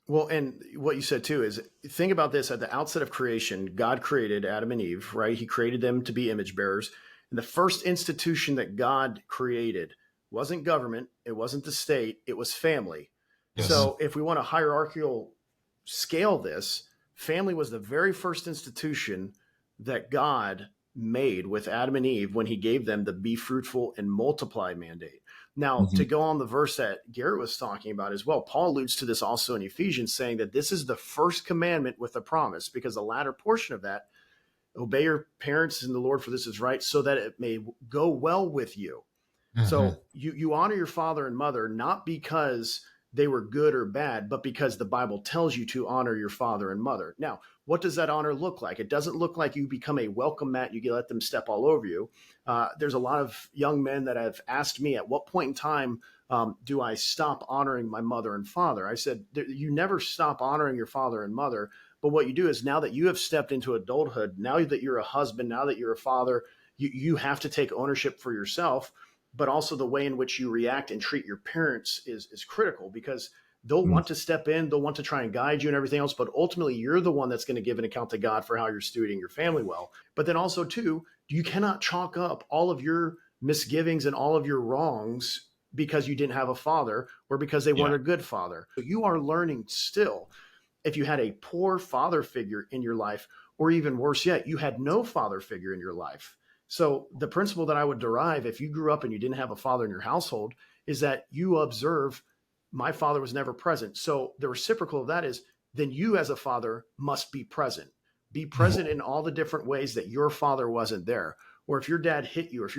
Well, and what you said too is think about this at the outset of creation, God created Adam and Eve, right? He created them to be image bearers. And the first institution that God created wasn't government, it wasn't the state, it was family. Yes. So if we want to hierarchical scale this, family was the very first institution that God made with Adam and Eve when he gave them the be fruitful and multiply mandate. Now, to Mhm. go on the verse that Garrett was talking about as well, Paul alludes to this also in Ephesians, saying that this is the first commandment with a promise, because the latter portion of that, obey your parents in the Lord, for this is right, so that it may go well with you. Mhm. So you honor your father and mother, not because they were good or bad, but because the Bible tells you to honor your father and mother. Now, what does that honor look like? It doesn't look like you become a welcome mat, you let them step all over you. There's a lot of young men that have asked me, at what point in time do I stop honoring my mother and father? I said, you never stop honoring your father and mother. But what you do is, now that you have stepped into adulthood, now that you're a husband, now that you're a father, you have to take ownership for yourself. But also the way in which you react and treat your parents is critical, because they'll Mm. want to step in, they'll want to try and guide you and everything else, but ultimately you're the one that's going to give an account to God for how you're stewarding your family well. But then also too, you cannot chalk up all of your misgivings and all of your wrongs because you didn't have a father or because they Yeah. weren't a good father. So you are learning still. If you had a poor father figure in your life, or even worse yet, you had no father figure in your life. So the principle that I would derive if you grew up and you didn't have a father in your household is that you observe, my father was never present. So the reciprocal of that is, then you as a father must be present. Be present in all the different ways that your father wasn't there. Or if your dad hit you, or if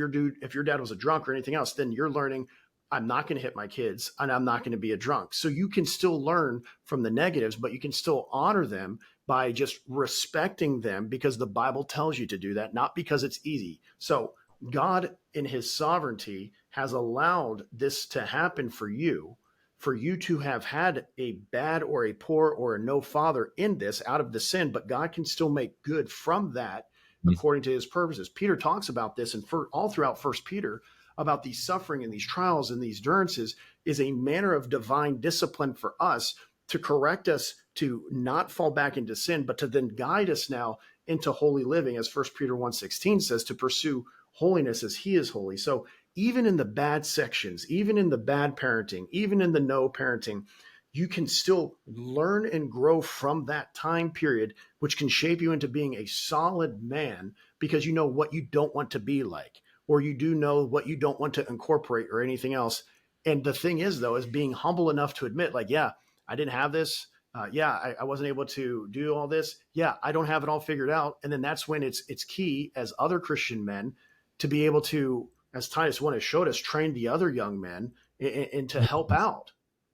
your dad was a drunk or anything else, then you're learning, I'm not going to hit my kids and I'm not going to be a drunk. So you can still learn from the negatives, but you can still honor them by just respecting them, because the Bible tells you to do that, not because it's easy. So God in his sovereignty has allowed this to happen for you to have had a bad or a poor or a no father in this out of the sin, but God can still make good from that according to his purposes. Peter talks about this, and for all throughout First Peter, about these suffering and these trials and these endurances is a manner of divine discipline for us, to correct us to not fall back into sin, but to then guide us now into holy living, as First Peter 1:16 says, to pursue holiness as he is holy. So even in the bad sections, even in the bad parenting, even in the no parenting, you can still learn and grow from that time period, which can shape you into being a solid man, because you know what you don't want to be like, or you do know what you don't want to incorporate or anything else. And the thing is, though, is being humble enough to admit, like, yeah, I didn't have this. I wasn't able to do all this. Yeah, I don't have it all figured out. And then that's when it's key as other Christian men to be able to, as Titus 1 has showed us, train the other young men and to help out.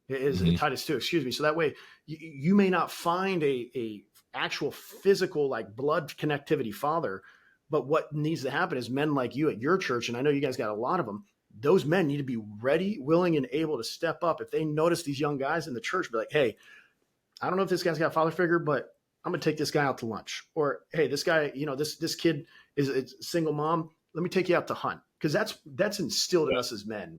Is Mhm. Titus 2, excuse me. So that way you may not find a actual physical, like, blood connectivity father, but what needs to happen is men like you at your church, and I know you guys got a lot of them, those men need to be ready, willing, and able to step up. If they notice these young guys in the church, be like, hey, I don't know if this guy's got a father figure, but I'm going to take this guy out to lunch. Or, hey, this guy, this kid is a single mom. Let me take you out to hunt. Because that's instilled in us as men.